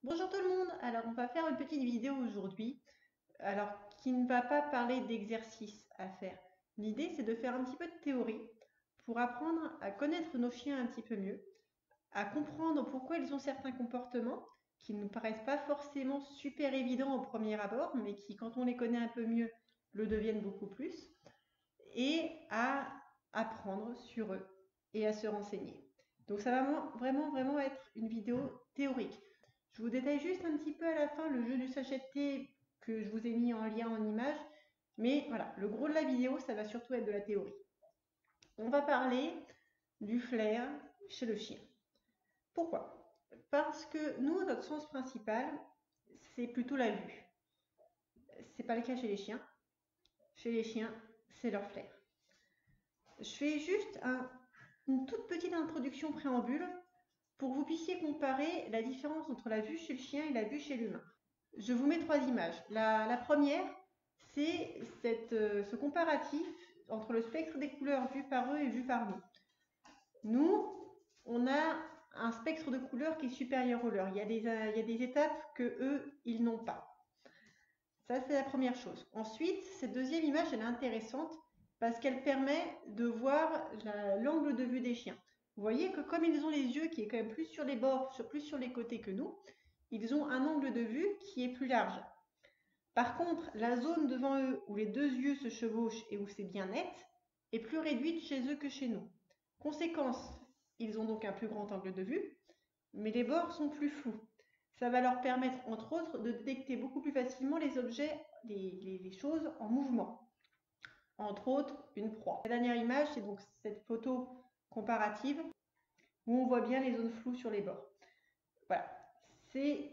Bonjour tout le monde, alors on va faire une petite vidéo aujourd'hui, alors qui ne va pas parler d'exercice à faire. L'idée c'est de faire un petit peu de théorie pour apprendre à connaître nos chiens un petit peu mieux, à comprendre pourquoi ils ont certains comportements qui ne nous paraissent pas forcément super évidents au premier abord, mais qui quand on les connaît un peu mieux le deviennent beaucoup plus, et à apprendre sur eux et à se renseigner. Donc ça va vraiment être une vidéo théorique. Je vous détaille juste un petit peu à la fin le jeu du sachet de thé que je vous ai mis en lien en image. Mais voilà, le gros de la vidéo, ça va surtout être de la théorie. On va parler du flair chez le chien. Pourquoi? Parce que nous, notre sens principal, c'est plutôt la vue. C'est pas le cas chez les chiens. Chez les chiens, c'est leur flair. Je fais juste une toute petite introduction préambule pour que vous puissiez comparer la différence entre la vue chez le chien et la vue chez l'humain. Je vous mets trois images. La première, c'est ce comparatif entre le spectre des couleurs vu par eux et vu par nous. Nous, on a un spectre de couleurs qui est supérieur au leur. Il y a des étapes que eux, ils n'ont pas. Ça, c'est la première chose. Ensuite, cette deuxième image, elle est intéressante parce qu'elle permet de voir l'angle de vue des chiens. Vous voyez que comme ils ont les yeux qui est quand même plus sur les bords, plus sur les côtés que nous, ils ont un angle de vue qui est plus large. Par contre, la zone devant eux où les deux yeux se chevauchent et où c'est bien net est plus réduite chez eux que chez nous. Conséquence, ils ont donc un plus grand angle de vue, mais les bords sont plus flous. Ça va leur permettre, entre autres, de détecter beaucoup plus facilement les objets, les choses en mouvement. Entre autres, une proie. La dernière image, c'est donc cette photo comparative où on voit bien les zones floues sur les bords. Voilà. C'est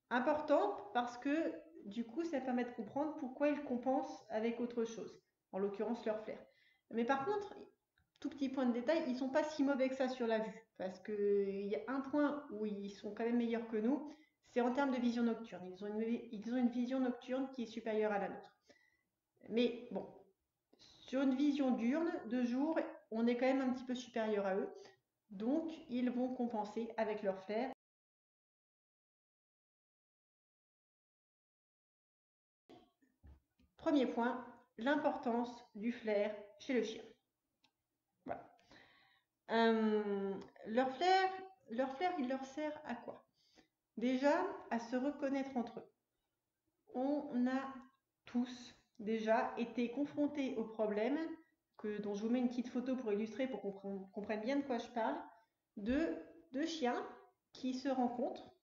important parce que du coup, ça permet de comprendre pourquoi ils compensent avec autre chose, en l'occurrence leur flair. Mais par contre, tout petit point de détail, ils sont pas si mauvais que ça sur la vue, parce qu'il y a un point où ils sont quand même meilleurs que nous, c'est en termes de vision nocturne. Ils ont une vision nocturne qui est supérieure à la nôtre. Mais bon, sur une vision diurne, de jour, on est quand même un petit peu supérieur à eux, donc ils vont compenser avec leur flair. Premier point, l'importance du flair chez le chien. Voilà. Euh, leur flair, il leur sert à quoi? Déjà, à se reconnaître entre eux. On a tous déjà été confrontés au problème, dont je vous mets une petite photo pour illustrer, pour qu'on comprenne bien de quoi je parle, de deux chiens qui se rencontrent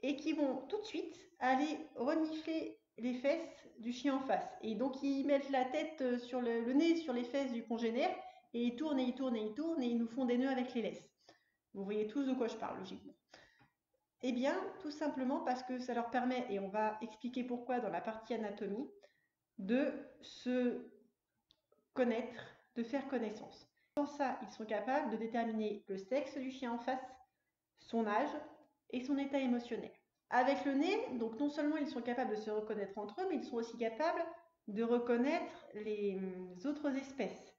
et qui vont tout de suite aller renifler les fesses du chien en face. Et donc ils mettent la tête sur le nez sur les fesses du congénère et ils tournent et ils tournent et ils tournent et ils nous font des nœuds avec les laisses. Vous voyez tous de quoi je parle, logiquement. Eh bien, tout simplement parce que ça leur permet, et on va expliquer pourquoi dans la partie anatomie, de se connaître, de faire connaissance. Sans ça, ils sont capables de déterminer le sexe du chien en face, son âge et son état émotionnel. Avec le nez, donc non seulement ils sont capables de se reconnaître entre eux, mais ils sont aussi capables de reconnaître les autres espèces.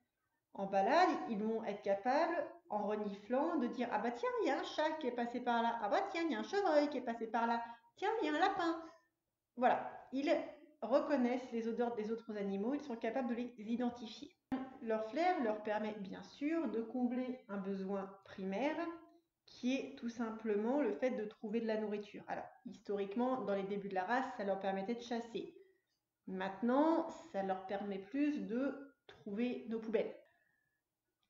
En balade, ils vont être capables, en reniflant, de dire ah bah tiens, il y a un chat qui est passé par là, ah bah tiens, il y a un chevreuil qui est passé par là, tiens, il y a un lapin. Voilà, ils reconnaissent les odeurs des autres animaux, ils sont capables de les identifier. Leur flair leur permet bien sûr de combler un besoin primaire qui est tout simplement le fait de trouver de la nourriture. Alors, historiquement, dans les débuts de la race, ça leur permettait de chasser. Maintenant, ça leur permet plus de trouver nos poubelles.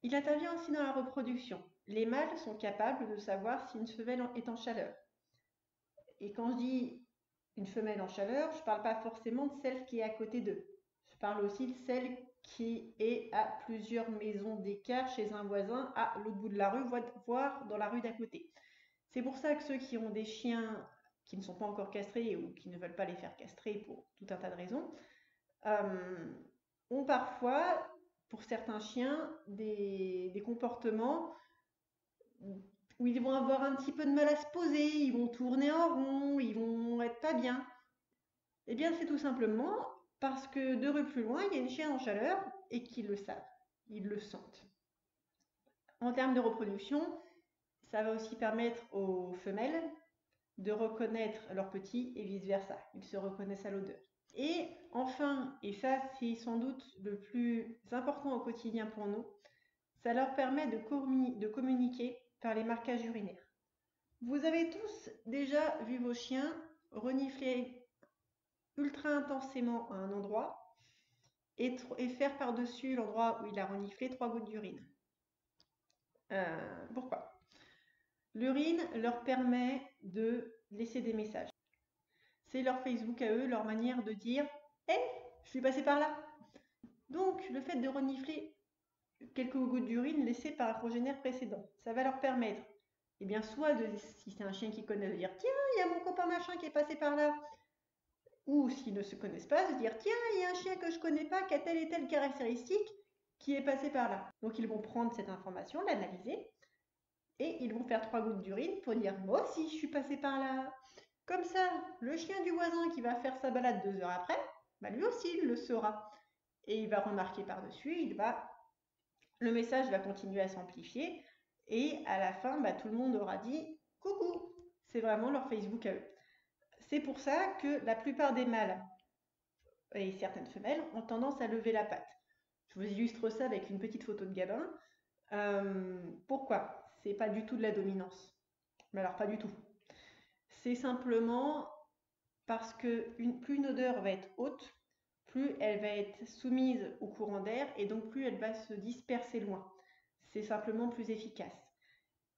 Il intervient aussi dans la reproduction. Les mâles sont capables de savoir si une femelle est en chaleur. Et quand je dis une femelle en chaleur, je ne parle pas forcément de celle qui est à côté d'eux. Je parle aussi de celle qui est à plusieurs maisons d'écart chez un voisin à l'autre bout de la rue, voire dans la rue d'à côté. C'est pour ça que ceux qui ont des chiens qui ne sont pas encore castrés ou qui ne veulent pas les faire castrer pour tout un tas de raisons, ont parfois, pour certains chiens, des comportements où ils vont avoir un petit peu de mal à se poser, ils vont tourner en rond, ils vont être pas bien. Eh bien, c'est tout simplement parce que 2 rues plus loin, il y a une chienne en chaleur et qu'ils le savent, ils le sentent. En termes de reproduction, ça va aussi permettre aux femelles de reconnaître leur petit et vice-versa. Ils se reconnaissent à l'odeur. Et enfin, et ça c'est sans doute le plus important au quotidien pour nous, ça leur permet de communiquer par les marquages urinaires. Vous avez tous déjà vu vos chiens renifler ultra intensément à un endroit et faire par-dessus l'endroit où il a reniflé 3 gouttes d'urine. Pourquoi? L'urine leur permet de laisser des messages. C'est leur Facebook à eux, leur manière de dire « Hé, je suis passé par là !» Donc, le fait de renifler quelques gouttes d'urine laissées par un progénère précédent, ça va leur permettre, eh bien, soit de, si c'est un chien qu'ils connaissent, de dire « Tiens, il y a mon copain machin qui est passé par là !» Ou s'ils ne se connaissent pas, de dire « Tiens, il y a un chien que je connais pas qui a telle et telle caractéristique qui est passé par là. » Donc, ils vont prendre cette information, l'analyser, et ils vont faire 3 gouttes d'urine pour dire « Moi aussi, je suis passé par là !» Comme ça, le chien du voisin qui va faire sa balade 2 heures après, bah lui aussi il le saura. Et il va remarquer par-dessus, le message va continuer à s'amplifier. Et à la fin, bah, tout le monde aura dit « Coucou !» C'est vraiment leur Facebook à eux. C'est pour ça que la plupart des mâles et certaines femelles ont tendance à lever la patte. Je vous illustre ça avec une petite photo de Gabin. Pourquoi? C'est pas du tout de la dominance. Mais alors pas du tout. C'est simplement parce que plus une odeur va être haute, plus elle va être soumise au courant d'air et donc plus elle va se disperser loin. C'est simplement plus efficace.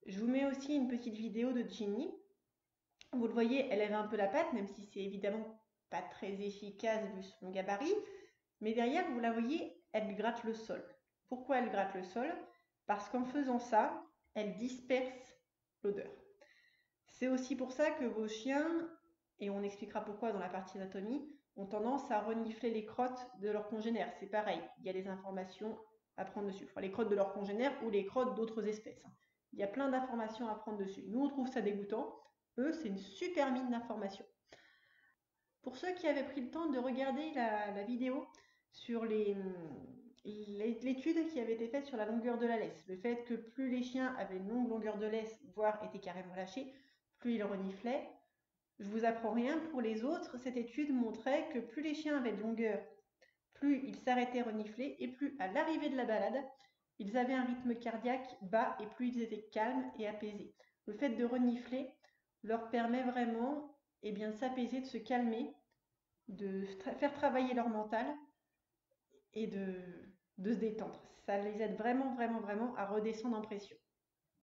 Je vous mets aussi une petite vidéo de Ginny. Vous le voyez, elle lève un peu la patte, même si c'est évidemment pas très efficace vu son gabarit. Mais derrière, vous la voyez, elle gratte le sol. Pourquoi elle gratte le sol? Parce qu'en faisant ça, elle disperse l'odeur. C'est aussi pour ça que vos chiens, et on expliquera pourquoi dans la partie anatomie, ont tendance à renifler les crottes de leurs congénères. C'est pareil, il y a des informations à prendre dessus. Enfin, les crottes de leurs congénères ou les crottes d'autres espèces. Il y a plein d'informations à prendre dessus. Nous, on trouve ça dégoûtant. Eux, c'est une super mine d'informations. Pour ceux qui avaient pris le temps de regarder la vidéo sur l'étude qui avait été faite sur la longueur de la laisse, le fait que plus les chiens avaient une longue longueur de laisse, voire étaient carrément lâchés, plus ils reniflaient. Je vous apprends rien, pour les autres, cette étude montrait que plus les chiens avaient de longueur, plus ils s'arrêtaient renifler et plus à l'arrivée de la balade, ils avaient un rythme cardiaque bas et plus ils étaient calmes et apaisés. Le fait de renifler leur permet vraiment de s'apaiser, de se calmer, de faire travailler leur mental et de se détendre. Ça les aide vraiment, vraiment, vraiment à redescendre en pression.